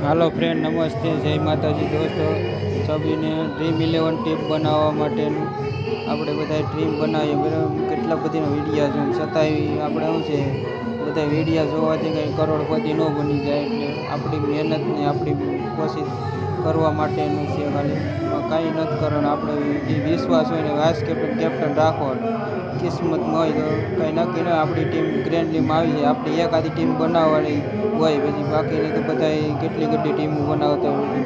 Hello friend, नमस्ते, जय माताजी। दोस्तों सभी ने ड्रीम 11 टीम बनावा माटे આપણે બધા ટીમ બનાવીએ બરાબર। કેટલા બધી વિડીયા છે છતાંય આપણે શું છે બધા વિડીયા જોવાથી કંઈ કરોડપતિ ન બની જાય, એટલે આપણી મહેનતને આપણી કોશિશ કરવા માટેનું છે। ખાલી કાંઈ નથી કરવાનું, આપણે જે વિશ્વાસ હોય ને વાઇસ કેપ્ટન રાખવાનો। કિસ્મતમાં હોય તો કંઈ નક્કી ન હોય, આપણી ટીમ ગ્રેન્ડ લીગમાં આવી જાય, આપણી એકાદી ટીમ બનાવવાની હોય, પછી બાકીની તો બધા કેટલી કેટલી ટીમો બનાવતા હોય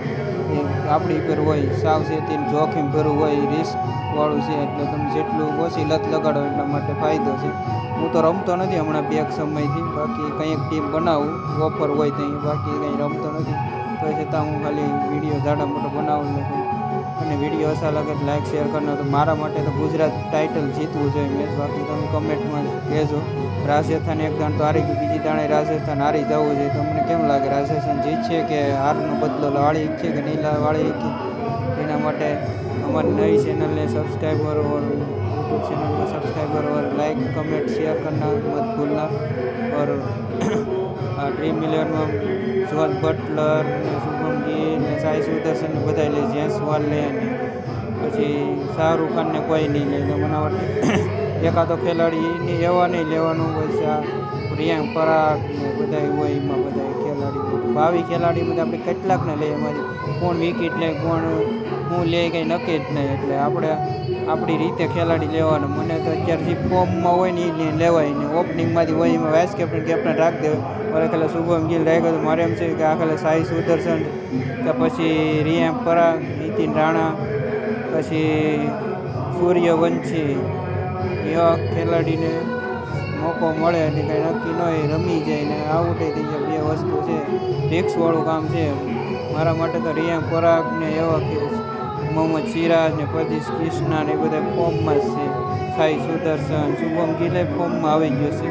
એ આપણી પર હોય। સાવચેતી જોખમ ભરવું હોય, રિસ્ક વાળું છે, એટલે તમે જેટલું ઓછી લત લગાડો એટલા માટે ફાયદો છે। હું તો રમતો નથી હમણાં બે સમયથી, બાકી કંઈક ટીમ બનાવું ઓફર હોય ત્યાં, બાકી કંઈ રમતો નથી। તો છતાં હું ખાલી વિડીયો જાડા મોટો બનાવું નથી, અને વિડીયો અસા લાગે તો લાઈક શેર કરવાનો। તો મારા માટે તો ગુજરાત ટાઇટલ જીતવું જોઈએ મેચ, બાકી તમે કમેન્ટમાં કહેજો। રાજસ્થાન એક દાણ તો હારી ગયું, બીજી દાણે રાજસ્થાન હારી જવું જોઈએ। તમને કેમ લાગે, રાજસ્થાન જીતશે કે હારનો બદલો વાળી છે કે નહીં વાળી છે? એના માટે हमारी नई चैनल ने सब्सक्राइबर और यूट्यूब चैनल में सब्सक्राइबर और लाइक कमेंट शेयर करना मत भूलना। और ड्रीम 11 में जॉर्ज बटलर ने शुभम गिल ने साई सुदर्शन ने बधाई ले, जेम्स वार्ले ने પછી શાહરૂખ ખાન ને કોઈ નહીં લે। તો મને એકાદો ખેલાડી એવા નહીં લેવાનું હોય, પ્રિયાંક પરાગ ને બધા હોય, એમાં બધા ખેલાડી 22 ખેલાડી બધા આપણે કેટલાકને લઈએ, એમાંથી કોણ વિકેટ લે કોણ હું લે કંઈ નક્કી જ નહીં, એટલે આપણે આપણી રીતે ખેલાડી લેવાનું। મને તો અત્યારે જે ફોર્મમાં હોય ને એ લેવાય ને, ઓપનિંગમાંથી હોય એમાં વાઇસ કેપ્ટન રાખી દેવાય। મારે ખાલી શુભમ ગિલ રાખ્યો તો મારે એમ છે કે આ ખાલી સાઈ સુદર્શન કે પછી રિયાંક પરાગ, નીતિન રાણા, પછી સૂર્યવંશી એવા ખેલાડીને મોકો મળે અને કંઈ નક્કી ન હોય, રમી જાય ને આઉટ થઈ જાય, બે વસ્તુ છે, રિક્સવાળું કામ છે। મારા માટે તો રિયાંક પરાગ ને એવા મોહમ્મદ સિરાજ ને પ્રદીશ કૃષ્ણા ને એ બધા ફોર્મમાં જ છે। સાઈ સુદર્શન, શુભમ ગિલે ફોર્મમાં આવી ગયો છે,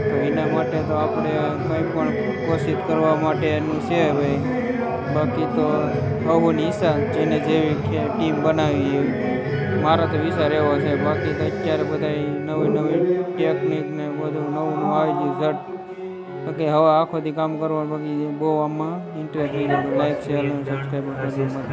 તો એના માટે તો આપણે કંઈ પણ કોશિશ કરવા માટેનું છે ભાઈ। બાકી તો હવોની ઈચ્છા, જેને જેવી ટીમ બનાવી એવી, મારો તો વિચાર એવો છે। બાકી તો અત્યારે બધા નવી ટેકનિક ને બધું નવું આવી ગયું ઝટ, બાકી હવે આખોથી કામ કરવાનું, બાકી બહુ આમાં ઇન્ટરેસ્ટ નહીં, લાઈક શેર અને સબસ્ક્રાઈબ કરવાનું।